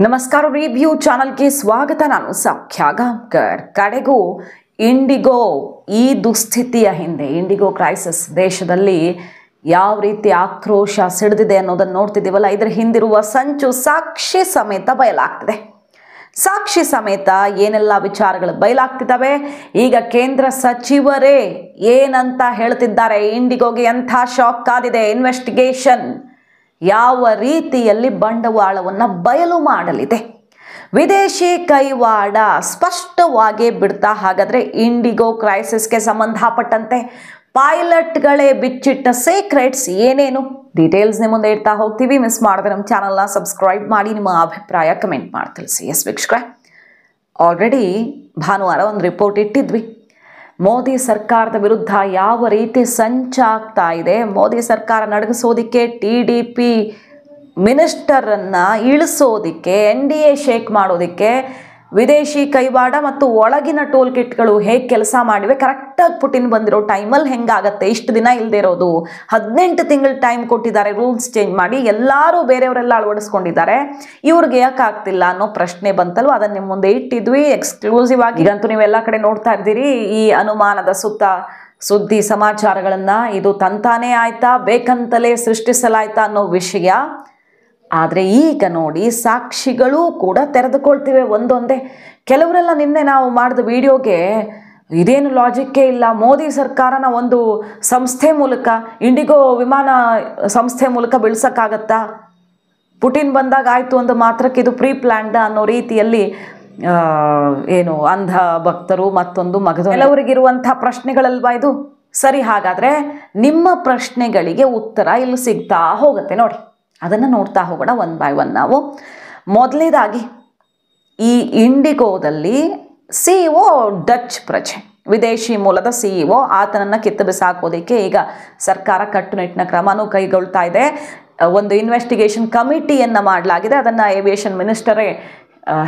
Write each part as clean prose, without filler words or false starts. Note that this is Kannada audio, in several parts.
ನಮಸ್ಕಾರ ರಿವ್ಯೂ ಚಾನಲ್ಗೆ ಸ್ವಾಗತ. ನಾನು ಸೌಖ್ಯ ಗಾಂವ್ಕರ್. ಕಡೆಗೂ ಇಂಡಿಗೋ ಈ ದುಸ್ಥಿತಿಯ ಹಿಂದೆ ಇಂಡಿಗೋ ಕ್ರೈಸಿಸ್ ದೇಶದಲ್ಲಿ ಯಾವ ರೀತಿ ಆಕ್ರೋಶ ಸಿಡಿದಿದೆ ಅನ್ನೋದನ್ನು ನೋಡ್ತಿದ್ದೀವಲ್ಲ, ಇದರ ಹಿಂದಿರುವ ಸಂಚು ಸಾಕ್ಷಿ ಸಮೇತ ಬಯಲಾಗ್ತಿದೆ. ಸಾಕ್ಷಿ ಸಮೇತ ಏನೆಲ್ಲ ವಿಚಾರಗಳು ಬಯಲಾಗ್ತಿದ್ದಾವೆ. ಈಗ ಕೇಂದ್ರ ಸಚಿವರೇ ಏನಂತ ಹೇಳ್ತಿದ್ದಾರೆ, ಇಂಡಿಗೋಗೆ ಎಂಥ ಶಾಕ್ ಕಾದಿದೆ, ಇನ್ವೆಸ್ಟಿಗೇಷನ್ ಯಾವ ರೀತಿಯಲ್ಲಿ ಬಂಡವಾಳವನ್ನು ಬಯಲು ಮಾಡಲಿದೆ, ವಿದೇಶಿ ಕೈವಾಡ ಸ್ಪಷ್ಟವಾಗಿ ಬಿಡ್ತಾ. ಹಾಗಾದರೆ ಇಂಡಿಗೋ ಕ್ರೈಸಿಸ್ಗೆ ಸಂಬಂಧಪಟ್ಟಂತೆ ಪೈಲಟ್ಗಳೇ ಬಿಚ್ಚಿಟ್ಟ ಸೀಕ್ರೆಟ್ಸ್ ಏನೇನು, ಡೀಟೇಲ್ಸ್ ನಿಮ್ಮ ಮುಂದೆ ಇಡ್ತಾ ಹೋಗ್ತೀವಿ. ಮಿಸ್ ಮಾಡಿದ್ರೆ ನಮ್ಮ ಚಾನಲ್ನ ಸಬ್ಸ್ಕ್ರೈಬ್ ಮಾಡಿ, ನಿಮ್ಮ ಅಭಿಪ್ರಾಯ ಕಮೆಂಟ್ ಮಾಡಿ ತಿಳಿಸಿ. ಎಸ್ ವೀಕ್ಷಕರೇ, ಆಲ್ರೆಡಿ ಭಾನುವಾರ ಒಂದು ರಿಪೋರ್ಟ್ ಇಟ್ಟಿದ್ವಿ. ಮೋದಿ ಸರ್ಕಾರದ ವಿರುದ್ಧ ಯಾವ ರೀತಿ ಸಂಚಾಗ್ತಾ ಇದೆ, ಮೋದಿ ಸರ್ಕಾರ ನಡಗಿಸೋದಿಕ್ಕೆ TDP ಮಿನಿಸ್ಟರನ್ನು ಇಳಿಸೋದಿಕ್ಕೆ, NDA ಶೇಕ್ ಮಾಡೋದಕ್ಕೆ ವಿದೇಶಿ ಕೈವಾಡ ಮತ್ತು ಒಳಗಿನ ಟೋಲ್ ಕಿಟ್ಗಳು ಹೇಗೆ ಕೆಲಸ ಮಾಡಿವೆ, ಕರೆಕ್ಟಾಗಿ ಪುಟಿನ್ ಬಂದಿರೋ ಟೈಮಲ್ಲಿ ಹೆಂಗಾಗತ್ತೆ, ಇಷ್ಟು ದಿನ ಇಲ್ಲದೆ ಇರೋದು 18 ತಿಂಗಳು ಟೈಮ್ ಕೊಟ್ಟಿದ್ದಾರೆ ರೂಲ್ಸ್ ಚೇಂಜ್ ಮಾಡಿ, ಎಲ್ಲರೂ ಬೇರೆಯವರೆಲ್ಲ ಅಳವಡಿಸ್ಕೊಂಡಿದ್ದಾರೆ, ಇವ್ರಿಗೆ ಯಾಕೆ ಆಗ್ತಿಲ್ಲ ಅನ್ನೋ ಪ್ರಶ್ನೆ ಬಂತಲ್ವ, ಅದನ್ನು ನಿಮ್ಮ ಮುಂದೆ ಇಟ್ಟಿದ್ವಿ ಎಕ್ಸ್ಕ್ಲೂಸಿವ್ ಆಗಿ. ಈಗಂತೂ ನೀವೆಲ್ಲ ಕಡೆ ನೋಡ್ತಾ ಇದ್ದೀರಿ ಈ ಅನುಮಾನದ ಸುತ್ತ ಸುದ್ದಿ ಸಮಾಚಾರಗಳನ್ನು. ಇದು ತಂತಾನೇ ಆಯ್ತಾ, ಬೇಕಂತಲೇ ಸೃಷ್ಟಿಸಲಾಯ್ತಾ ಅನ್ನೋ ವಿಷಯ. ಆದರೆ ಈಗ ನೋಡಿ, ಸಾಕ್ಷಿಗಳೂ ಕೂಡ ತೆರೆದುಕೊಳ್ತಿವೆ ಒಂದೊಂದೇ. ಕೆಲವರೆಲ್ಲ ನಿನ್ನೆ ನಾವು ಮಾಡಿದ ವಿಡಿಯೋಗೆ ಇದೇನು ಲಾಜಿಕ್ಕೇ ಇಲ್ಲ, ಮೋದಿ ಸರ್ಕಾರನ ಒಂದು ಸಂಸ್ಥೆ ಮೂಲಕ, ಇಂಡಿಗೋ ವಿಮಾನ ಸಂಸ್ಥೆ ಮೂಲಕ ಬೀಳ್ಸೋಕ್ಕಾಗತ್ತಾ, ಪುಟಿನ್ ಬಂದಾಗ ಆಯಿತು ಒಂದು ಮಾತ್ರಕ್ಕೆ ಇದು ಪ್ರೀ ಪ್ಲ್ಯಾನ್ಡ್ ಅನ್ನೋ ರೀತಿಯಲ್ಲಿ ಏನು ಅಂಧ ಭಕ್ತರು ಮತ್ತೊಂದು ಮಗದು ಕೆಲವರಿಗಿರುವಂಥ ಪ್ರಶ್ನೆಗಳಲ್ವಾ ಇದು. ಸರಿ, ಹಾಗಾದರೆ ನಿಮ್ಮ ಪ್ರಶ್ನೆಗಳಿಗೆ ಉತ್ತರ ಇಲ್ಲಿ ಸಿಗ್ತಾ ಹೋಗುತ್ತೆ ನೋಡಿ, ಅದನ್ನು ನೋಡ್ತಾ ಹೋಗೋಣ ಒನ್ ಬೈ ಒನ್. ನಾವು ಮೊದಲನೇದಾಗಿ ಈ ಇಂಡಿಗೋದಲ್ಲಿ CEO ಡಚ್ ಪ್ರಜೆ, ವಿದೇಶಿ ಮೂಲದ CEO, ಆತನನ್ನು ಕಿತ್ತು ಬಿಸಾಕೋದಕ್ಕೆ ಈಗ ಸರ್ಕಾರ ಕಟ್ಟುನಿಟ್ಟಿನ ಕ್ರಮನೂ ಕೈಗೊಳ್ತಾ ಇದೆ. ಒಂದು ಇನ್ವೆಸ್ಟಿಗೇಷನ್ ಕಮಿಟಿಯನ್ನು ಮಾಡಲಾಗಿದೆ. ಅದನ್ನು ಏವಿಯೇಷನ್ ಮಿನಿಸ್ಟರೇ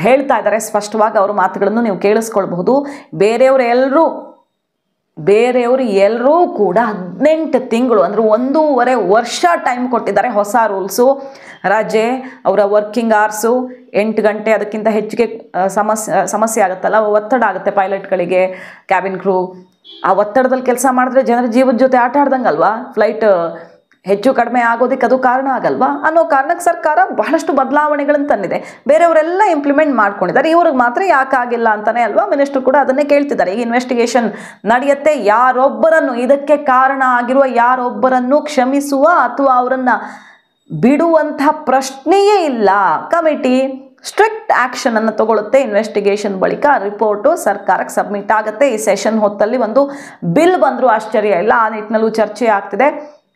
ಹೇಳ್ತಾ ಇದ್ದಾರೆ ಸ್ಪಷ್ಟವಾಗಿ. ಅವ್ರ ಮಾತುಗಳನ್ನು ನೀವು ಕೇಳಿಸ್ಕೊಳ್ಬಹುದು. ಬೇರೆಯವರು ಎಲ್ಲರೂ ಕೂಡ 18 ತಿಂಗಳು ಅಂದರೆ 1.5 ವರ್ಷ ಟೈಮ್ ಕೊಟ್ಟಿದ್ದಾರೆ. ಹೊಸ ರೂಲ್ಸು, ರಜೆ, ಅವರ ವರ್ಕಿಂಗ್ ಅವರ್ಸು 8 ಗಂಟೆ, ಅದಕ್ಕಿಂತ ಹೆಚ್ಚಿಗೆ ಸಮಸ್ಯೆ ಆಗುತ್ತಲ್ಲ, ಒತ್ತಡ ಆಗುತ್ತೆ ಪೈಲಟ್ಗಳಿಗೆ, ಕ್ಯಾಬಿನ್ ಕ್ರೂ. ಆ ಒತ್ತಡದಲ್ಲಿ ಕೆಲಸ ಮಾಡಿದ್ರೆ ಜನರ ಜೀವದ ಜೊತೆ ಆಟ ಆಡ್ದಂಗಲ್ವಾ, ಫ್ಲೈಟ್ ಹೆಚ್ಚು ಕಡಿಮೆ ಆಗೋದಕ್ಕೆ ಅದು ಕಾರಣ ಆಗಲ್ವಾ ಅನ್ನೋ ಕಾರಣಕ್ಕೆ ಸರ್ಕಾರ ಬಹಳಷ್ಟು ಬದಲಾವಣೆಗಳನ್ನು ತಂದಿದೆ. ಬೇರೆಯವರೆಲ್ಲ ಇಂಪ್ಲಿಮೆಂಟ್ ಮಾಡ್ಕೊಂಡಿದ್ದಾರೆ, ಇವ್ರಿಗೆ ಮಾತ್ರ ಯಾಕಾಗಿಲ್ಲ ಅಂತಾನೆ ಅಲ್ವಾ ಮಿನಿಸ್ಟರ್ ಕೂಡ ಅದನ್ನೇ ಕೇಳ್ತಿದ್ದಾರೆ. ಈಗ ಇನ್ವೆಸ್ಟಿಗೇಷನ್ ನಡೆಯುತ್ತೆ, ಯಾರೊಬ್ಬರನ್ನು, ಇದಕ್ಕೆ ಕಾರಣ ಆಗಿರುವ ಯಾರೊಬ್ಬರನ್ನು ಕ್ಷಮಿಸುವ ಅಥವಾ ಅವರನ್ನು ಬಿಡುವಂಥ ಪ್ರಶ್ನೆಯೇ ಇಲ್ಲ. ಕಮಿಟಿ ಸ್ಟ್ರಿಕ್ಟ್ ಆ್ಯಕ್ಷನ್ ಅನ್ನು ತಗೊಳುತ್ತೆ. ಇನ್ವೆಸ್ಟಿಗೇಷನ್ ಬಳಿಕ ರಿಪೋರ್ಟು ಸರ್ಕಾರಕ್ಕೆ ಸಬ್ಮಿಟ್ ಆಗುತ್ತೆ. ಈ ಸೆಷನ್ ಹೊತ್ತಲ್ಲಿ ಒಂದು ಬಿಲ್ ಬಂದರೂ ಆಶ್ಚರ್ಯ ಇಲ್ಲ, ಆ ನಿಟ್ಟಿನಲ್ಲೂ ಚರ್ಚೆ ಆಗ್ತಿದೆ.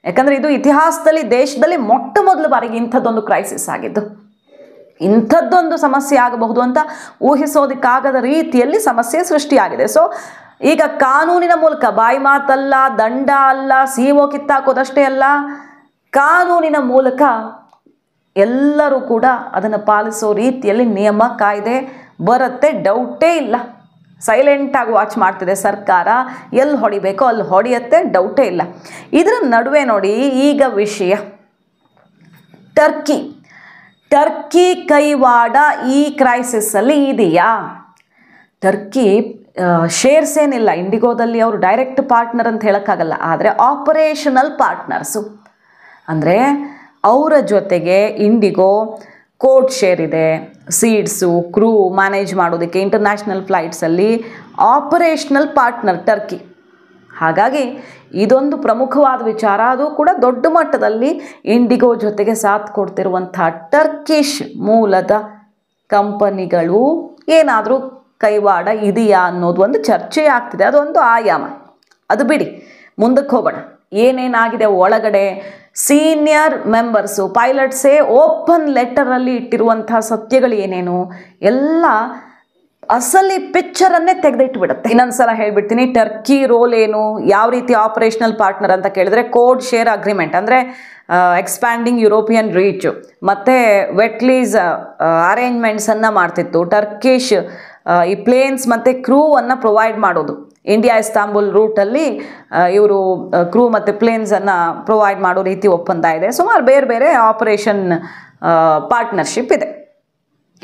ಯಾಕಂದರೆ ಇದು ಇತಿಹಾಸದಲ್ಲಿ, ದೇಶದಲ್ಲಿ ಮೊಟ್ಟ ಮೊದಲ ಬಾರಿಗೆ ಇಂಥದ್ದೊಂದು ಕ್ರೈಸಿಸ್ ಆಗಿದ್ದು, ಇಂಥದ್ದೊಂದು ಸಮಸ್ಯೆ ಆಗಬಹುದು ಅಂತ ಊಹಿಸೋದಕ್ಕಾಗದ ರೀತಿಯಲ್ಲಿ ಸಮಸ್ಯೆ ಸೃಷ್ಟಿಯಾಗಿದೆ. ಸೊ ಈಗ ಕಾನೂನಿನ ಮೂಲಕ, ಬಾಯಿ ಮಾತಲ್ಲ, ದಂಡ ಅಲ್ಲ, CEO ಕಿತ್ತಾಕೋದಷ್ಟೇ ಅಲ್ಲ, ಕಾನೂನಿನ ಮೂಲಕ ಎಲ್ಲರೂ ಕೂಡ ಅದನ್ನು ಪಾಲಿಸೋ ರೀತಿಯಲ್ಲಿ ನಿಯಮ ಕಾಯ್ದೆ ಬರುತ್ತೆ, ಡೌಟೇ ಇಲ್ಲ. ಸೈಲೆಂಟಾಗಿ ವಾಚ್ ಮಾಡ್ತಿದೆ ಸರ್ಕಾರ, ಎಲ್ಲಿ ಹೊಡಿಬೇಕೋ ಅಲ್ಲಿ ಹೊಡೆಯುತ್ತೆ, ಡೌಟೇ ಇಲ್ಲ. ಇದರ ನಡುವೆ ನೋಡಿ ಈಗ ವಿಷಯ, ಟರ್ಕಿ ಕೈವಾಡ ಈ ಕ್ರೈಸಿಸ್ಸಲ್ಲಿ ಇದೆಯಾ? ಟರ್ಕಿ ಶೇರ್ಸ್ ಏನಿಲ್ಲ ಇಂಡಿಗೋದಲ್ಲಿ, ಅವರು ಡೈರೆಕ್ಟ್ ಪಾರ್ಟ್ನರ್ ಅಂತ ಹೇಳೋಕ್ಕಾಗಲ್ಲ, ಆದರೆ ಆಪರೇಷನಲ್ ಪಾರ್ಟ್ನರ್ಸು. ಅಂದರೆ ಅವರ ಜೊತೆಗೆ ಇಂಡಿಗೋ ಕೋಡ್ ಶೇರ್ ಇದೆ, ಸೀಡ್ಸು, ಕ್ರೂ ಮ್ಯಾನೇಜ್ ಮಾಡೋದಕ್ಕೆ ಇಂಟರ್ನ್ಯಾಷನಲ್ ಫ್ಲೈಟ್ಸಲ್ಲಿ ಆಪರೇಷನಲ್ ಪಾರ್ಟ್ನರ್ ಟರ್ಕಿ. ಹಾಗಾಗಿ ಇದೊಂದು ಪ್ರಮುಖವಾದ ವಿಚಾರ. ಅದು ಕೂಡ ದೊಡ್ಡ ಮಟ್ಟದಲ್ಲಿ ಇಂಡಿಗೋ ಜೊತೆಗೆ ಸಾಥ್ ಕೊಡ್ತಿರುವಂಥ ಟರ್ಕಿಶ್ ಮೂಲದ ಕಂಪನಿಗಳು ಏನಾದರೂ ಕೈವಾಡ ಇದೆಯಾ ಅನ್ನೋದು ಒಂದು ಚರ್ಚೆ ಆಗ್ತಿದೆ. ಅದೊಂದು ಆಯಾಮ. ಅದು ಬಿಡಿ, ಮುಂದಕ್ಕೆ ಹೋಗೋಣ. ಏನೇನಾಗಿದೆ ಒಳಗಡೆ, ಸೀನಿಯರ್ ಮೆಂಬರ್ಸು, ಪೈಲಟ್ಸೇ ಓಪನ್ ಲೆಟರಲ್ಲಿ ಇಟ್ಟಿರುವಂಥ ಸತ್ಯಗಳು ಏನೇನು ಎಲ್ಲ ಅಸಲಿ ಪಿಕ್ಚರನ್ನೇ ತೆಗೆದಿಟ್ಬಿಡುತ್ತೆ. ಇನ್ನೊಂದ್ಸಲ ಹೇಳ್ಬಿಡ್ತೀನಿ, ಟರ್ಕಿ ರೋಲ್ ಏನು, ಯಾವ ರೀತಿ ಆಪರೇಷನಲ್ ಪಾರ್ಟ್ನರ್ ಅಂತ ಕೇಳಿದ್ರೆ, ಕೋಡ್ ಶೇರ್ ಅಗ್ರಿಮೆಂಟ್ ಅಂದರೆ ಎಕ್ಸ್ಪ್ಯಾಂಡಿಂಗ್ ಯುರೋಪಿಯನ್ ರೀಚು, ಮತ್ತು ವೆಟ್ಲೀಸ್ ಅರೇಂಜ್ಮೆಂಟ್ಸನ್ನು ಮಾಡ್ತಿತ್ತು. ಟರ್ಕಿಶ್ ಈ ಪ್ಲೇನ್ಸ್ ಮತ್ತು ಕ್ರೂವನ್ನು ಪ್ರೊವೈಡ್ ಮಾಡೋದು, ಇಂಡಿಯಾ ಇಸ್ತಾಂಬುಲ್ ರೂಟಲ್ಲಿ ಇವರು ಕ್ರೂ ಮತ್ತು ಪ್ಲೇನ್ಸನ್ನು ಪ್ರೊವೈಡ್ ಮಾಡೋ ರೀತಿ ಒಪ್ಪಂದ ಇದೆ. ಸುಮಾರು ಬೇರೆ ಬೇರೆ ಆಪರೇಷನ್ ಪಾರ್ಟ್ನರ್ಶಿಪ್ ಇದೆ.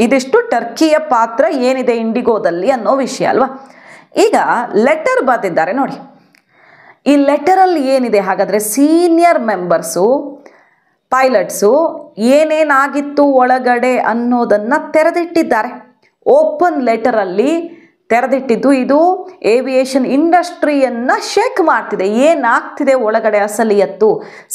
ಇದಿಷ್ಟು ಟರ್ಕಿಯ ಪಾತ್ರ ಏನಿದೆ ಇಂಡಿಗೋದಲ್ಲಿ ಅನ್ನೋ ವಿಷಯ ಅಲ್ವಾ. ಈಗ ಲೆಟರ್ ಬರೆದಿದ್ದಾರೆ ನೋಡಿ. ಈ ಲೆಟರಲ್ಲಿ ಏನಿದೆ ಹಾಗಾದರೆ, ಸೀನಿಯರ್ ಮೆಂಬರ್ಸು ಪೈಲಟ್ಸು ಏನೇನಾಗಿತ್ತು ಒಳಗಡೆ ಅನ್ನೋದನ್ನು ತೆರೆದಿಟ್ಟಿದ್ದಾರೆ. ಓಪನ್ ಲೆಟರಲ್ಲಿ ತೆರೆದಿಟ್ಟಿದ್ದು ಇದು ಏವಿಯೇಷನ್ ಇಂಡಸ್ಟ್ರಿಯನ್ನು ಶೇಕ್ ಮಾಡ್ತಿದೆ. ಏನಾಗ್ತಿದೆ ಒಳಗಡೆ ಅಸಲಿಯತ್ತು,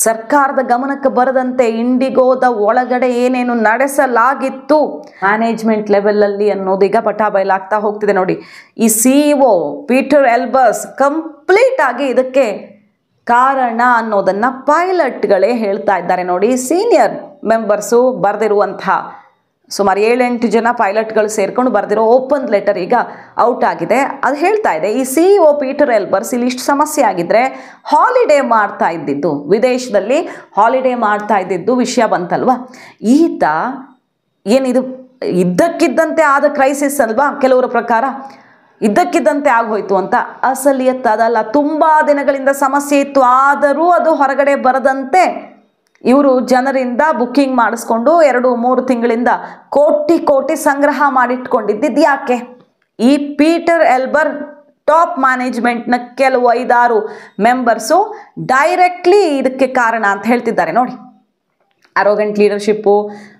ಸರ್ಕಾರದ ಗಮನಕ್ಕೆ ಬರದಂತೆ ಇಂಡಿಗೋದ ಒಳಗಡೆ ಏನೇನು ನಡೆಸಲಾಗಿತ್ತು ಮ್ಯಾನೇಜ್ಮೆಂಟ್ ಲೆವೆಲಲ್ಲಿ ಅನ್ನೋದು ಈಗ ಬಟಾಬಯಲಾಗ್ತಾ ಹೋಗ್ತಿದೆ ನೋಡಿ. ಈ CEO ಪೀಟರ್ ಎಲ್ಬರ್ಸ್ ಕಂಪ್ಲೀಟ್ ಆಗಿ ಇದಕ್ಕೆ ಕಾರಣ ಅನ್ನೋದನ್ನು ಪೈಲಟ್ಗಳೇ ಹೇಳ್ತಾ ಇದ್ದಾರೆ ನೋಡಿ. ಸೀನಿಯರ್ ಮೆಂಬರ್ಸು ಬರೆದಿರುವಂತಹ ಸುಮಾರು 7-8 ಜನ ಪೈಲಟ್ಗಳು ಸೇರ್ಕೊಂಡು ಬರೆದಿರೋ ಓಪನ್ ಲೆಟರ್ ಈಗ ಔಟ್ ಆಗಿದೆ. ಅದು ಹೇಳ್ತಾ ಇದೆ, ಈ CEO ಪೀಟರ್ ಎಲ್ಬರ್ಸ್ ಇಲ್ಲಿ ಇಷ್ಟು ಸಮಸ್ಯೆ ಆಗಿದ್ರೆ ಹಾಲಿಡೇ ಮಾಡ್ತಾ ಇದ್ದಿದ್ದು, ವಿದೇಶದಲ್ಲಿ ಹಾಲಿಡೇ ಮಾಡ್ತಾ ಇದ್ದಿದ್ದು ವಿಷಯ ಬಂತಲ್ವಾ. ಈತ ಏನಿದು ಇದ್ದಕ್ಕಿದ್ದಂತೆ ಆದ ಕ್ರೈಸಿಸ್ ಅಲ್ವಾ, ಕೆಲವರ ಪ್ರಕಾರ ಇದ್ದಕ್ಕಿದ್ದಂತೆ ಆಗೋಯ್ತು ಅಂತ. ಅಸಲಿಯತ್ತದಲ್ಲ, ತುಂಬ ದಿನಗಳಿಂದ ಸಮಸ್ಯೆ ಇತ್ತು, ಆದರೂ ಅದು ಹೊರಗಡೆ ಬರದಂತೆ ಇವರು ಜನರಿಂದ ಬುಕ್ಕಿಂಗ್ ಮಾಡಿಸ್ಕೊಂಡು 2-3 ತಿಂಗಳಿಂದ ಕೋಟಿ ಸಂಗ್ರಹ ಮಾಡಿಟ್ಕೊಂಡಿದ್ದು ಯಾಕೆ? ಈ ಪೀಟರ್ ಎಲ್ಬರ್ ಟಾಪ್ ಮ್ಯಾನೇಜ್ಮೆಂಟ್ನ ಕೆಲವು 5-6 ಮೆಂಬರ್ಸು ಡೈರೆಕ್ಟ್ಲಿ ಇದಕ್ಕೆ ಕಾರಣ ಅಂತ ಹೇಳ್ತಿದ್ದಾರೆ ನೋಡಿ. ಅರೋಗೆಂಟ್ ಲೀಡರ್ಶಿಪ್ಪು,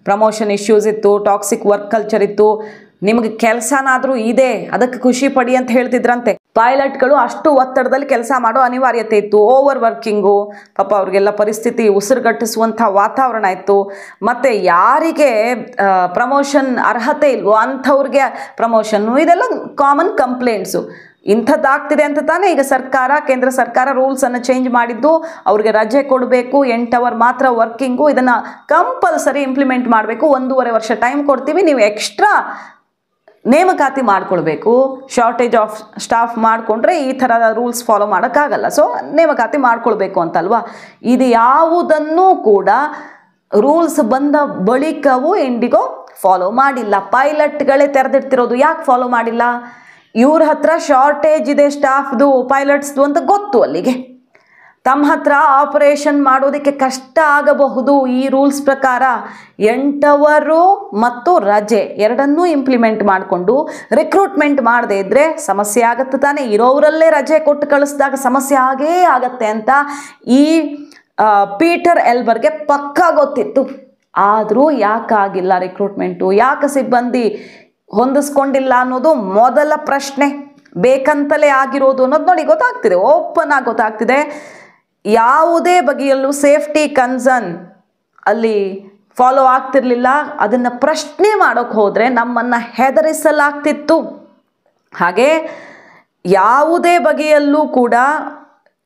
ಪ್ರಮೋಷನ್ ಇಶ್ಯೂಸ್ ಇತ್ತು, ಟಾಕ್ಸಿಕ್ ವರ್ಕ್ ಕಲ್ಚರ್ ಇತ್ತು, ನಿಮಗೆ ಕೆಲಸನಾದರೂ ಇದೆ ಅದಕ್ಕೆ ಖುಷಿ ಪಡಿ ಅಂತ ಹೇಳ್ತಿದ್ರಂತೆ. ಪೈಲಟ್ಗಳು ಅಷ್ಟು ಒತ್ತಡದಲ್ಲಿ ಕೆಲಸ ಮಾಡೋ ಅನಿವಾರ್ಯತೆ ಇತ್ತು. ಓವರ್ ವರ್ಕಿಂಗು, ಪಾಪ ಅವ್ರಿಗೆಲ್ಲ ಪರಿಸ್ಥಿತಿ ಉಸಿರುಗಟ್ಟಿಸುವಂಥ ವಾತಾವರಣ ಇತ್ತು. ಮತ್ತು ಯಾರಿಗೆ ಪ್ರಮೋಷನ್ ಅರ್ಹತೆ ಇಲ್ವೋ ಅಂಥವ್ರಿಗೆ ಪ್ರಮೋಷನ್ನು, ಇದೆಲ್ಲ ಕಾಮನ್ ಕಂಪ್ಲೇಂಟ್ಸು. ಇಂಥದ್ದಾಗ್ತಿದೆ ಅಂತ ತಾನೇ ಈಗ ಕೇಂದ್ರ ಸರ್ಕಾರ ರೂಲ್ಸನ್ನು ಚೇಂಜ್ ಮಾಡಿದ್ದು. ಅವ್ರಿಗೆ ರಜೆ ಕೊಡಬೇಕು, 8 ಅವರ್ ಮಾತ್ರ ವರ್ಕಿಂಗು, ಇದನ್ನು ಕಂಪಲ್ಸರಿ ಇಂಪ್ಲಿಮೆಂಟ್ ಮಾಡಬೇಕು. 1.5 ವರ್ಷ ಟೈಮ್ ಕೊಡ್ತೀವಿ, ನೀವು ಎಕ್ಸ್ಟ್ರಾ ನೇಮಕಾತಿ ಮಾಡ್ಕೊಳ್ಬೇಕು. ಶಾರ್ಟೇಜ್ ಆಫ್ ಸ್ಟಾಫ್ ಮಾಡಿಕೊಂಡ್ರೆ ಈ ಥರದ ರೂಲ್ಸ್ ಫಾಲೋ ಮಾಡೋಕ್ಕಾಗಲ್ಲ, ಸೊ ನೇಮಕಾತಿ ಮಾಡ್ಕೊಳ್ಬೇಕು ಅಂತಲ್ವಾ. ಇದು ಯಾವುದನ್ನೂ ಕೂಡ ರೂಲ್ಸ್ ಬಂದ ಬಳಿಕವೂ ಇಂಡಿಗೋ ಫಾಲೋ ಮಾಡಿಲ್ಲ. ಪೈಲಟ್ಗಳೇ ತೆರೆದಿಡ್ತಿರೋದು. ಯಾಕೆ ಫಾಲೋ ಮಾಡಿಲ್ಲ? ಇವ್ರ ಹತ್ರ ಶಾರ್ಟೇಜ್ ಇದೆ ಸ್ಟಾಫ್ದು, ಪೈಲಟ್ಸ್ದು ಅಂತ ಗೊತ್ತು. ಅಲ್ಲಿಗೆ ತಮ್ಮ ಹತ್ರ ಆಪರೇಷನ್ ಮಾಡೋದಕ್ಕೆ ಕಷ್ಟ ಆಗಬಹುದು. ಈ ರೂಲ್ಸ್ ಪ್ರಕಾರ 8 ಅವರು ಮತ್ತು ರಜೆ ಎರಡನ್ನೂ ಇಂಪ್ಲಿಮೆಂಟ್ ಮಾಡಿಕೊಂಡು ರಿಕ್ರೂಟ್ಮೆಂಟ್ ಮಾಡದೇ ಇದ್ದರೆ ಸಮಸ್ಯೆ ಆಗುತ್ತೆ ತಾನೇ. ಇರೋವರಲ್ಲೇ ರಜೆ ಕೊಟ್ಟು ಕಳಿಸಿದಾಗ ಸಮಸ್ಯೆ ಆಗೇ ಆಗತ್ತೆ ಅಂತ ಈ ಪೀಟರ್ ಎಲ್ಬರ್ಗೆ ಪಕ್ಕಾ ಗೊತ್ತಿತ್ತು. ಆದರೂ ಯಾಕಾಗಿಲ್ಲ ರಿಕ್ರೂಟ್ಮೆಂಟು, ಯಾಕೆ ಸಿಬ್ಬಂದಿ ಹೊಂದಿಸ್ಕೊಂಡಿಲ್ಲ ಅನ್ನೋದು ಮೊದಲ ಪ್ರಶ್ನೆ. ಬೇಕಂತಲೇ ಆಗಿರೋದು ಅನ್ನೋದು ನೋಡಿ ಗೊತ್ತಾಗ್ತಿದೆ, ಓಪನ್ ಆಗಿ ಗೊತ್ತಾಗ್ತಿದೆ. ಯಾವುದೇ ಬಗೆಯಲ್ಲೂ ಸೇಫ್ಟಿ ಕನ್ಸರ್ನ್ ಅಲ್ಲಿ ಫಾಲೋ ಆಗ್ತಿರ್ಲಿಲ್ಲ. ಅದನ್ನು ಪ್ರಶ್ನೆ ಮಾಡೋಕ್ಕೆ ಹೋದರೆ ನಮ್ಮನ್ನು ಹೆದರಿಸಲಾಗ್ತಿತ್ತು. ಹಾಗೆ ಯಾವುದೇ ಬಗೆಯಲ್ಲೂ ಕೂಡ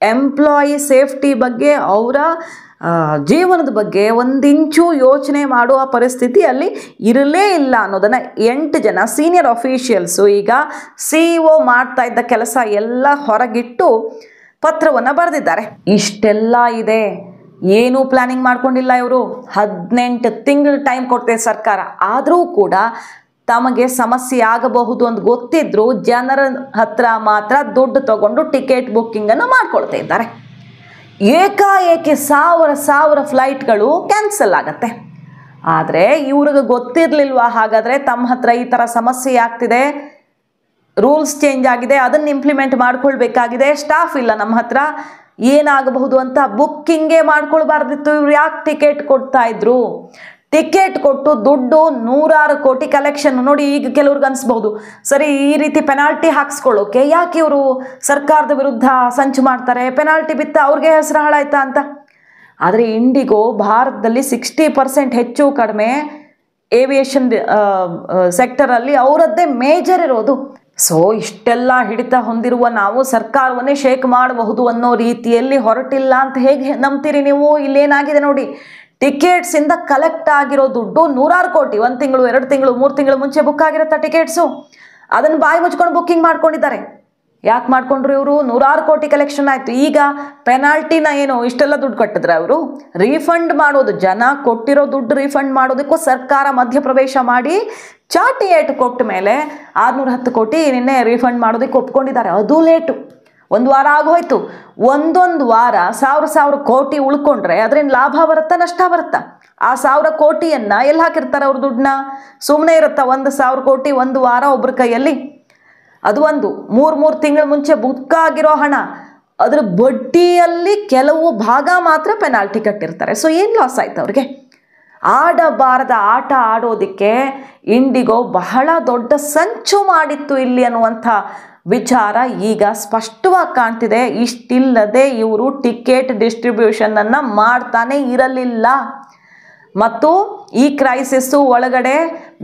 ಎಂಪ್ಲಾಯಿ ಸೇಫ್ಟಿ ಬಗ್ಗೆ, ಅವರ ಜೀವನದ ಬಗ್ಗೆ ಒಂದಿಂಚು ಯೋಚನೆ ಮಾಡುವ ಪರಿಸ್ಥಿತಿ ಅಲ್ಲಿ ಇರಲೇ ಇಲ್ಲ ಅನ್ನೋದನ್ನು 8 ಜನ ಸೀನಿಯರ್ ಅಫಿಷಿಯಲ್ಸು ಈಗ CEO ಮಾಡ್ತಾ ಇದ್ದ ಕೆಲಸ ಎಲ್ಲ ಹೊರಗಿಟ್ಟು ಪತ್ರವನ್ನು ಬರೆದಿದ್ದಾರೆ. ಇಷ್ಟೆಲ್ಲ ಇದೆ, ಏನೂ ಪ್ಲಾನಿಂಗ್ ಮಾಡ್ಕೊಂಡಿಲ್ಲ ಇವರು. 18 ತಿಂಗಳು ಟೈಮ್ ಕೊಡ್ತೇವೆ ಸರ್ಕಾರ. ಆದರೂ ಕೂಡ ತಮಗೆ ಸಮಸ್ಯೆ ಆಗಬಹುದು ಅಂತ ಗೊತ್ತಿದ್ರು ಜನರ ಹತ್ರ ಮಾತ್ರ ದುಡ್ಡು ತಗೊಂಡು ಟಿಕೆಟ್ ಬುಕ್ಕಿಂಗನ್ನು ಮಾಡ್ಕೊಳ್ತಾ ಇದ್ದಾರೆ. ಏಕಾಏಕಿ 1000 ಫ್ಲೈಟ್ಗಳು ಕ್ಯಾನ್ಸಲ್ ಆಗತ್ತೆ. ಆದರೆ ಇವ್ರಿಗೆ ಗೊತ್ತಿರಲಿಲ್ವಾ ಹಾಗಾದರೆ ತಮ್ಮ ಹತ್ರ ಈ ಥರ ಸಮಸ್ಯೆ ಆಗ್ತಿದೆ, ರೂಲ್ಸ್ ಚೇಂಜ್ ಆಗಿದೆ, ಅದನ್ನು ಇಂಪ್ಲಿಮೆಂಟ್ ಮಾಡ್ಕೊಳ್ಬೇಕಾಗಿದೆ, ಸ್ಟಾಫ್ ಇಲ್ಲ ನಮ್ಮ ಹತ್ರ, ಏನಾಗಬಹುದು ಅಂತ ಬುಕ್ಕಿಂಗೇ ಮಾಡ್ಕೊಳ್ಬಾರ್ದಿತ್ತು. ಇವ್ರು ಯಾಕೆ ಟಿಕೆಟ್ ಕೊಡ್ತಾ ಇದ್ರು? ಟಿಕೆಟ್ ಕೊಟ್ಟು ದುಡ್ಡು 100 ಕೋಟಿ ಕಲೆಕ್ಷನ್ ನೋಡಿ. ಈಗ ಕೆಲವ್ರಿಗೆ ಅನಿಸ್ಬಹುದು, ಸರಿ ಈ ರೀತಿ ಪೆನಾಲ್ಟಿ ಹಾಕ್ಸ್ಕೊಳ್ಳೋಕೆ ಯಾಕೆ ಇವರು ಸರ್ಕಾರದ ವಿರುದ್ಧ ಸಂಚು ಮಾಡ್ತಾರೆ, ಪೆನಾಲ್ಟಿ ಬಿತ್ತ ಅವ್ರಿಗೆ ಹೆಸರು ಹಾಳಾಯ್ತಾ ಅಂತ. ಆದರೆ ಇಂಡಿಗೋ ಭಾರತದಲ್ಲಿ 60% ಹೆಚ್ಚು ಕಡಿಮೆ ಏವಿಯೇಷನ್ ಸೆಕ್ಟರಲ್ಲಿ ಅವರದ್ದೇ ಮೇಜರ್ ಇರೋದು. ಸೊ ಇಷ್ಟೆಲ್ಲ ಹಿಡಿತ ಹೊಂದಿರುವ ನಾವು ಸರ್ಕಾರವನ್ನೇ ಶೇಕ್ ಮಾಡಬಹುದು ಅನ್ನೋ ರೀತಿಯಲ್ಲಿ ಹೊರಟಿಲ್ಲ ಅಂತ ಹೇಗೆ ನಂಬ್ತೀರಿ ನೀವು? ಇಲ್ಲೇನಾಗಿದೆ ನೋಡಿ, ಟಿಕೆಟ್ಸಿಂದ ಕಲೆಕ್ಟ್ ಆಗಿರೋ ದುಡ್ಡು 100 ಕೋಟಿ. 1 ತಿಂಗಳು 2 ತಿಂಗಳು 3 ತಿಂಗಳು ಮುಂಚೆ ಬುಕ್ ಆಗಿರುತ್ತೆ ಟಿಕೆಟ್ಸು. ಅದನ್ನು ಬಾಯಿ ಮುಚ್ಕೊಂಡು ಬುಕ್ಕಿಂಗ್ ಮಾಡ್ಕೊಂಡಿದ್ದಾರೆ. ಯಾಕೆ ಮಾಡ್ಕೊಂಡ್ರು ಇವರು? 100 ಕೋಟಿ ಕಲೆಕ್ಷನ್ ಆಯಿತು. ಈಗ ಪೆನಾಲ್ಟಿನ ಏನು ಇಷ್ಟೆಲ್ಲ ದುಡ್ಡು ಕಟ್ಟಿದ್ರೆ ಅವರು ರೀಫಂಡ್ ಮಾಡೋದು, ಜನ ಕೊಟ್ಟಿರೋ ದುಡ್ಡು ರೀಫಂಡ್ ಮಾಡೋದಕ್ಕೂ ಸರ್ಕಾರ ಮಧ್ಯಪ್ರವೇಶ ಮಾಡಿ ಚಾಟಿ ಏಟು ಕೊಟ್ಟ ಮೇಲೆ 610 ಕೋಟಿ ನಿನ್ನೆ ರೀಫಂಡ್ ಮಾಡೋದಕ್ಕೆ ಒಪ್ಕೊಂಡಿದ್ದಾರೆ. ಅದು ಲೇಟು, 1 ವಾರ ಆಗೋಯ್ತು. ಒಂದೊಂದು ವಾರ 1000 ಕೋಟಿ ಉಳ್ಕೊಂಡ್ರೆ ಅದರಿಂದ ಲಾಭ ಬರುತ್ತಾ ನಷ್ಟ ಬರುತ್ತಾ? ಆ 1000 ಕೋಟಿಯನ್ನ ಎಲ್ಲಿ ಹಾಕಿರ್ತಾರೆ ಅವ್ರ ದುಡ್ಡನ್ನ? ಸುಮ್ಮನೆ ಇರುತ್ತಾ 1,000 ಕೋಟಿ ಒಂದು ವಾರ ಒಬ್ರ ಕೈಯಲ್ಲಿ? ಅದು ಒಂದು 3 ತಿಂಗಳ ಮುಂಚೆ ಬುಕ್ ಆಗಿರೋ ಹಣ, ಅದ್ರ ಬಡ್ಡಿಯಲ್ಲಿ ಕೆಲವು ಭಾಗ ಮಾತ್ರ ಪೆನಾಲ್ಟಿ ಕಟ್ಟಿರ್ತಾರೆ. ಸೊ ಏನು ಲಾಸ್ ಆಯ್ತು ಅವ್ರಿಗೆ? ಆಡಬಾರದ ಆಟ ಆಡೋದಕ್ಕೆ ಇಂಡಿಗೋ ಬಹಳ ದೊಡ್ಡ ಸಂಚು ಮಾಡಿತ್ತು ಇಲ್ಲಿ ಅನ್ನುವಂಥ ವಿಚಾರ ಈಗ ಸ್ಪಷ್ಟವಾಗಿ ಕಾಣ್ತಿದೆ. ಇಷ್ಟಿಲ್ಲದೆ ಇವರು ಟಿಕೆಟ್ ಡಿಸ್ಟ್ರಿಬ್ಯೂಷನನ್ನು ಮಾಡ್ತಾನೆ ಇರಲಿಲ್ಲ. ಮತ್ತು ಈ ಕ್ರೈಸಿಸ್ಸು ಒಳಗಡೆ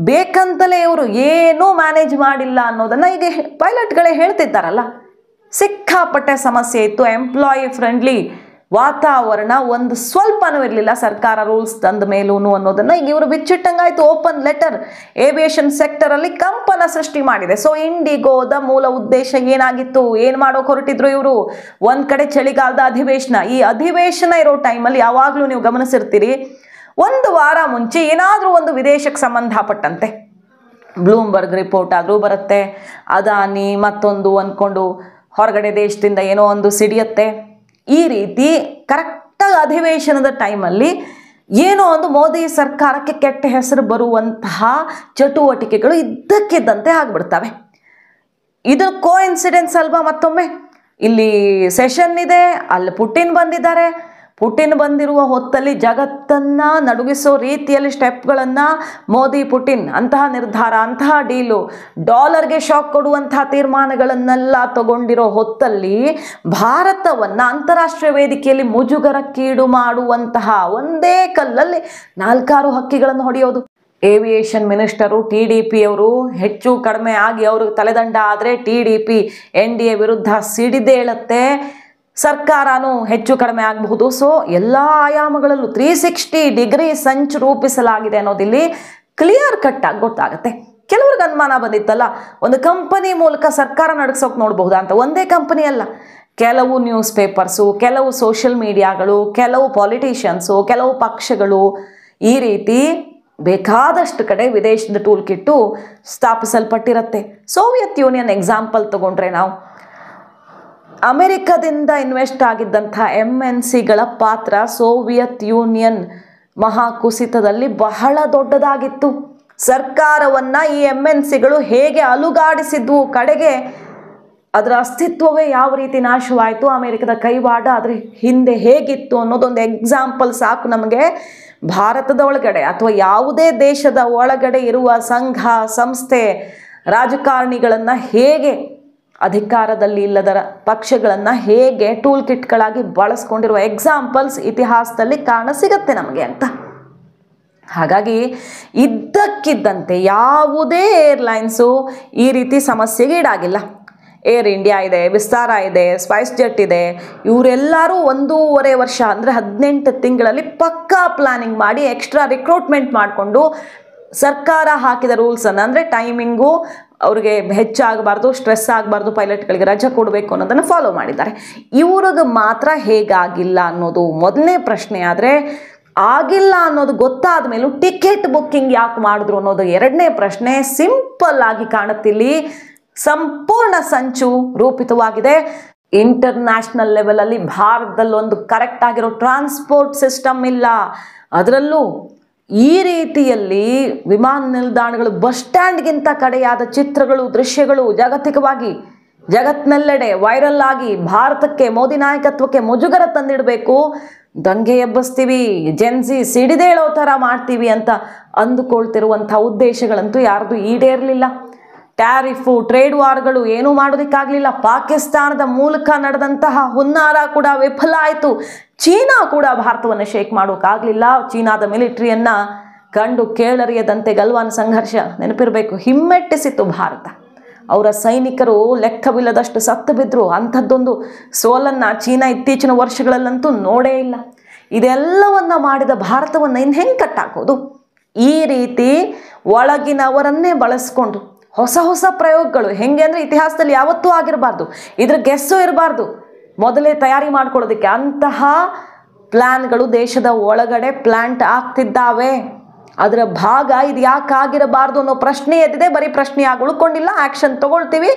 ಬೇಕಂತಲೇ ಇವರು ಏನೂ ಮ್ಯಾನೇಜ್ ಮಾಡಿಲ್ಲ ಅನ್ನೋದನ್ನು ಈಗ ಪೈಲಟ್ಗಳೇ ಹೇಳ್ತಿದ್ದಾರಲ್ಲ. ಸಿಕ್ಕಾಪಟ್ಟೆ ಸಮಸ್ಯೆ ಇತ್ತು. ಎಂಪ್ಲಾಯಿ ಫ್ರೆಂಡ್ಲಿ ವಾತಾವರಣ ಒಂದು ಸ್ವಲ್ಪನೂ ಇರಲಿಲ್ಲ ಸರ್ಕಾರ ರೂಲ್ಸ್ ತಂದ ಮೇಲೂ ಅನ್ನೋದನ್ನು ಈಗ ಇವರು ಬಿಚ್ಚಿಟ್ಟಂಗಾಯ್ತು. ಓಪನ್ ಲೆಟರ್ ಏವಿಯೇಷನ್ ಸೆಕ್ಟರಲ್ಲಿ ಕಂಪನ ಸೃಷ್ಟಿ ಮಾಡಿದೆ. ಸೊ ಇಂಡಿಗೋದ ಮೂಲ ಉದ್ದೇಶ ಏನಾಗಿತ್ತು? ಏನು ಮಾಡೋಕೆ ಹೊರಟಿದ್ರು ಇವರು? ಒಂದು ಕಡೆ ಚಳಿಗಾಲದ ಅಧಿವೇಶನ. ಈ ಅಧಿವೇಶನ ಇರೋ ಟೈಮಲ್ಲಿ ಯಾವಾಗಲೂ ನೀವು ಗಮನಿಸಿರ್ತೀರಿ, ಒಂದು ವಾರ ಮುಂಚೆ ಏನಾದರೂ ಒಂದು ವಿದೇಶಕ್ಕೆ ಸಂಬಂಧಪಟ್ಟಂತೆ ಬ್ಲೂಮ್ಬರ್ಗ್ ರಿಪೋರ್ಟ್ ಆದರೂ ಬರುತ್ತೆ, ಅದಾನಿ ಮತ್ತೊಂದು ಅಂದ್ಕೊಂಡು ಹೊರಗಡೆ ದೇಶದಿಂದ ಏನೋ ಒಂದು ಸಿಡಿಯುತ್ತೆ. ಈ ರೀತಿ ಕರೆಕ್ಟಾಗಿ ಅಧಿವೇಶನದ ಟೈಮಲ್ಲಿ ಏನೋ ಒಂದು ಮೋದಿ ಸರ್ಕಾರಕ್ಕೆ ಕೆಟ್ಟ ಹೆಸರು ಬರುವಂತಹ ಚಟುವಟಿಕೆಗಳು ಇದ್ದಕ್ಕಿದ್ದಂತೆ ಆಗಿಬಿಡ್ತವೆ. ಇದು ಕೋಇನ್ಸಿಡೆನ್ಸ್ ಅಲ್ವಾ? ಮತ್ತೊಮ್ಮೆ ಇಲ್ಲಿ ಸೆಷನ್ ಇದೆ, ಅಲ್ಲಿ ಪುಟಿನ್ ಬಂದಿದ್ದಾರೆ. ಪುಟಿನ್ ಬಂದಿರುವ ಹೊತ್ತಲ್ಲಿ ಜಗತ್ತನ್ನು ನಡುಗಿಸೋ ರೀತಿಯಲ್ಲಿ ಸ್ಟೆಪ್ಗಳನ್ನು ಮೋದಿ ಪುಟಿನ್ ಅಂತಹ ನಿರ್ಧಾರ, ಅಂತಹ ಡೀಲು, ಡಾಲರ್ಗೆ ಶಾಕ್ ಕೊಡುವಂತಹ ತೀರ್ಮಾನಗಳನ್ನೆಲ್ಲ ತಗೊಂಡಿರೋ ಹೊತ್ತಲ್ಲಿ ಭಾರತವನ್ನು ಅಂತಾರಾಷ್ಟ್ರೀಯ ವೇದಿಕೆಯಲ್ಲಿ ಮುಜುಗರಕ್ಕೀಡು ಮಾಡುವಂತಹ ಒಂದೇ ಕಲ್ಲಲ್ಲಿ 4 ಹಕ್ಕಿಗಳನ್ನು ಹೊಡೆಯೋದು. ಏವಿಯೇಷನ್ ಮಿನಿಸ್ಟರು TDP ಅವರು ಹೆಚ್ಚು ಕಡಿಮೆ ಆಗಿ ಅವ್ರಿಗೆ ತಲೆದಂಡ ಆದರೆ TDP NDA ವಿರುದ್ಧ ಸಿಡಿದೇಳುತ್ತೆ, ಸರ್ಕಾರನೂ ಹೆಚ್ಚು ಕಡಿಮೆ ಆಗಬಹುದು. ಸೊ ಎಲ್ಲ ಆಯಾಮಗಳಲ್ಲೂ 360 ಡಿಗ್ರಿ ಸಂಚು ರೂಪಿಸಲಾಗಿದೆ ಅನ್ನೋದಿಲ್ಲಿ ಕ್ಲಿಯರ್ ಕಟ್ ಆಗಿ ಗೊತ್ತಾಗುತ್ತೆ. ಕೆಲವ್ರಿಗೆ ಅನುಮಾನ ಬಂದಿತ್ತಲ್ಲ, ಒಂದು ಕಂಪನಿ ಮೂಲಕ ಸರ್ಕಾರ ನಡೆಸೋಕೆ ನೋಡಬಹುದಾ ಅಂತ. ಒಂದೇ ಕಂಪನಿ ಅಲ್ಲ, ಕೆಲವು ನ್ಯೂಸ್ ಪೇಪರ್ಸು, ಕೆಲವು ಸೋಷಿಯಲ್ ಮೀಡಿಯಾಗಳು, ಕೆಲವು ಪಾಲಿಟಿಷಿಯನ್ಸು, ಕೆಲವು ಪಕ್ಷಗಳು, ಈ ರೀತಿ ಬೇಕಾದಷ್ಟು ಕಡೆ ವಿದೇಶದ ಟೂಲ್ ಕಿಟ್ಟು ಸ್ಥಾಪಿಸಲ್ಪಟ್ಟಿರುತ್ತೆ. ಸೋವಿಯತ್ ಯೂನಿಯನ್ ಎಕ್ಸಾಂಪಲ್ ತಗೊಂಡ್ರೆ ನಾವು, ಅಮೆರಿಕದಿಂದ ಇನ್ವೆಸ್ಟ್ ಆಗಿದ್ದಂಥ MNCಗಳ ಪಾತ್ರ ಸೋವಿಯತ್ ಯೂನಿಯನ್ ಮಹಾಕುಸಿತದಲ್ಲಿ ಬಹಳ ದೊಡ್ಡದಾಗಿತ್ತು. ಸರ್ಕಾರವನ್ನು ಈ MNCಗಳು ಹೇಗೆ ಅಲುಗಾಡಿಸಿದ್ವು, ಕಡೆಗೆ ಅದರ ಅಸ್ತಿತ್ವವೇ ಯಾವ ರೀತಿ ನಾಶವಾಯಿತು, ಅಮೆರಿಕದ ಕೈವಾಡ ಅದರ ಹಿಂದೆ ಹೇಗಿತ್ತು ಅನ್ನೋದೊಂದು ಎಕ್ಸಾಂಪಲ್ ಸಾಕು ನಮಗೆ. ಭಾರತದ ಒಳಗಡೆ ಅಥವಾ ಯಾವುದೇ ದೇಶದ ಒಳಗಡೆ ಇರುವ ಸಂಘ ಸಂಸ್ಥೆ ರಾಜಕಾರಣಿಗಳನ್ನು ಹೇಗೆ, ಅಧಿಕಾರದಲ್ಲಿ ಇಲ್ಲದ ಪಕ್ಷಗಳನ್ನು ಹೇಗೆ ಟೂಲ್ ಕಿಟ್ಗಳಾಗಿ ಬಳಸ್ಕೊಂಡಿರುವ ಎಕ್ಸಾಂಪಲ್ಸ್ ಇತಿಹಾಸದಲ್ಲಿ ಕಾಣಸಿಗತ್ತೆ ನಮಗೆ ಅಂತ. ಹಾಗಾಗಿ ಇದ್ದಕ್ಕಿದ್ದಂತೆ ಯಾವುದೇ ಏರ್ಲೈನ್ಸು ಈ ರೀತಿ ಸಮಸ್ಯೆಗೆ ಈಡಾಗಿಲ್ಲ. ಏರ್ ಇಂಡಿಯಾ ಇದೆ, ವಿಸ್ತಾರ ಇದೆ, ಸ್ಪೈಸ್ ಜೆಟ್ ಇದೆ, ಇವರೆಲ್ಲರೂ 1.5 ವರ್ಷ ಅಂದರೆ 18 ತಿಂಗಳಲ್ಲಿ ಪಕ್ಕಾ ಪ್ಲಾನಿಂಗ್ ಮಾಡಿ ಎಕ್ಸ್ಟ್ರಾ ರಿಕ್ರೂಟ್ಮೆಂಟ್ ಮಾಡಿಕೊಂಡು ಸರ್ಕಾರ ಹಾಕಿದ ರೂಲ್ಸನ್ನು, ಅಂದರೆ ಟೈಮಿಂಗು ಅವ್ರಿಗೆ ಹೆಚ್ಚಾಗಬಾರ್ದು, ಸ್ಟ್ರೆಸ್ ಆಗಬಾರ್ದು, ಪೈಲಟ್ಗಳಿಗೆ ರಜೆ ಕೊಡಬೇಕು ಅನ್ನೋದನ್ನು ಫಾಲೋ ಮಾಡಿದ್ದಾರೆ. ಇವ್ರಿಗೆ ಮಾತ್ರ ಹೇಗಾಗಿಲ್ಲ ಅನ್ನೋದು ಮೊದಲನೇ ಪ್ರಶ್ನೆ. ಆದರೆ ಆಗಿಲ್ಲ ಅನ್ನೋದು ಗೊತ್ತಾದ ಮೇಲೂ ಟಿಕೆಟ್ ಬುಕ್ಕಿಂಗ್ ಯಾಕೆ ಮಾಡಿದ್ರು ಅನ್ನೋದು ಎರಡನೇ ಪ್ರಶ್ನೆ. ಸಿಂಪಲ್ ಆಗಿ ಕಾಣುತ್ತಿಲ್ಲಿ ಸಂಪೂರ್ಣ ಸಂಚು ರೂಪಿತವಾಗಿದೆ. ಇಂಟರ್ನ್ಯಾಷನಲ್ ಲೆವೆಲಲ್ಲಿ ಭಾರತದಲ್ಲಿ ಒಂದು ಕರೆಕ್ಟ್ ಆಗಿರೋ ಟ್ರಾನ್ಸ್ಪೋರ್ಟ್ ಸಿಸ್ಟಮ್ ಇಲ್ಲ. ಅದರಲ್ಲೂ ಈ ರೀತಿಯಲ್ಲಿ ವಿಮಾನ ನಿಲ್ದಾಣಗಳು, ಬಸ್ ಸ್ಟ್ಯಾಂಡ್ಗಿಂತ ಕಡೆಯಾದ ಚಿತ್ರಗಳು, ದೃಶ್ಯಗಳು ಜಾಗತಿಕವಾಗಿ ಜಗತ್ತಿನೆಲ್ಲೆಡೆ ವೈರಲ್ ಆಗಿ ಭಾರತಕ್ಕೆ, ಮೋದಿ ನಾಯಕತ್ವಕ್ಕೆ ಮುಜುಗರ ತಂದಿಡಬೇಕು, ದಂಗೆ ಎಬ್ಬಿಸ್ತೀವಿ, ಜೆನ್ಸಿ ಸಿಡಿದೇಳೋ ಥರ ಮಾಡ್ತೀವಿ ಅಂತ ಅಂದುಕೊಳ್ತಿರುವಂಥ ಉದ್ದೇಶಗಳಂತೂ ಯಾರ್ದು ಈಡೇರಲಿಲ್ಲ. ಟ್ಯಾರಿಫು, ಟ್ರೇಡ್ ವಾರ್ಗಳು ಏನೂ ಮಾಡೋದಕ್ಕಾಗಲಿಲ್ಲ. ಪಾಕಿಸ್ತಾನದ ಮೂಲಕ ನಡೆದಂತಹ ಹುನ್ನಾರ ಕೂಡ ವಿಫಲ ಆಯಿತು. ಚೀನಾ ಕೂಡ ಭಾರತವನ್ನು ಶೇಕ್ ಮಾಡೋಕ್ಕಾಗಲಿಲ್ಲ. ಚೀನಾದ ಮಿಲಿಟ್ರಿಯನ್ನು ಕಂಡು ಕೇಳರಿಯದಂತೆ ಗಲ್ವಾನ್ ಸಂಘರ್ಷ ನೆನಪಿರಬೇಕು, ಹಿಮ್ಮೆಟ್ಟಿಸಿತ್ತು ಭಾರತ. ಅವರ ಸೈನಿಕರು ಲೆಕ್ಕವಿಲ್ಲದಷ್ಟು ಸತ್ತು ಬಿದ್ದರು. ಅಂಥದ್ದೊಂದು ಸೋಲನ್ನು ಚೀನಾ ಇತ್ತೀಚಿನ ವರ್ಷಗಳಲ್ಲಂತೂ ನೋಡೇ ಇಲ್ಲ. ಇದೆಲ್ಲವನ್ನು ಮಾಡಿದ ಭಾರತವನ್ನು ಇನ್ನು ಹೆಂಗೆ ಕಟ್ಟಾಕೋದು? ಈ ರೀತಿ ಒಳಗಿನವರನ್ನೇ ಬಳಸ್ಕೊಂಡು ಹೊಸ ಹೊಸ ಪ್ರಯೋಗಗಳು, ಹೆಂಗೆ ಅಂದರೆ ಇತಿಹಾಸದಲ್ಲಿ ಯಾವತ್ತೂ ಆಗಿರಬಾರ್ದು, ಇದ್ರ ಗೆಸ್ಸು ಇರಬಾರ್ದು, ಮೊದಲೇ ತಯಾರಿ ಮಾಡ್ಕೊಳ್ಳೋದಕ್ಕೆ ಅಂತಹ ಪ್ಲ್ಯಾನ್ಗಳು ದೇಶದ ಒಳಗಡೆ ಪ್ಲ್ಯಾಂಟ್ ಆಗ್ತಿದ್ದಾವೆ. ಅದರ ಭಾಗ ಇದು ಯಾಕಾಗಿರಬಾರ್ದು ಅನ್ನೋ ಪ್ರಶ್ನೆ ಎದ್ದಿದೆ. ಬರೀ ಪ್ರಶ್ನೆ ಆಗಿ ಉಳ್ಕೊಂಡಿಲ್ಲ, ಆ್ಯಕ್ಷನ್ ತಗೊಳ್ತೀವಿ,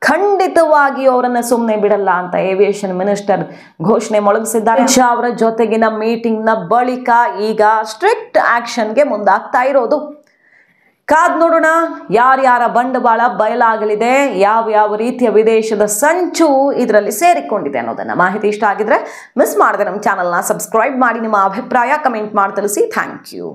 ಖಂಡಿತವಾಗಿಯೂ ಅವರನ್ನ ಸುಮ್ಮನೆ ಬಿಡಲ್ಲ ಅಂತ ಏವಿಯೇಷನ್ ಮಿನಿಸ್ಟರ್ ಘೋಷಣೆ ಮೊಳಗಿಸಿದ್ದಾರೆ. ಅಮಿತ್ ಶಾ ಅವರ ಜೊತೆಗಿನ ಮೀಟಿಂಗ್ ನ ಬಳಿಕ ಈಗ ಸ್ಟ್ರಿಕ್ಟ್ ಆಕ್ಷನ್ಗೆ ಮುಂದಾಗ್ತಾ ಇರೋದು. ಕಾದ್ ನೋಡೋಣ ಯಾರ್ಯಾರ ಬಂಡವಾಳ ಬಯಲಾಗಲಿದೆ, ಯಾವ ರೀತಿಯ ವಿದೇಶದ ಸಂಚು ಇದರಲ್ಲಿ ಸೇರಿಕೊಂಡಿದೆ ಅನ್ನೋದನ್ನ. ಮಾಹಿತಿ ಇಷ್ಟ ಆಗಿದ್ರೆ ಮಿಸ್ ಮಾಡದೆ ನಮ್ಮ ಚಾನಲ್ನ ಸಬ್ಸ್ಕ್ರೈಬ್ ಮಾಡಿ, ನಿಮ್ಮ ಅಭಿಪ್ರಾಯ ಕಮೆಂಟ್ ಮಾಡಿ ತಿಳಿಸಿ. Thank you.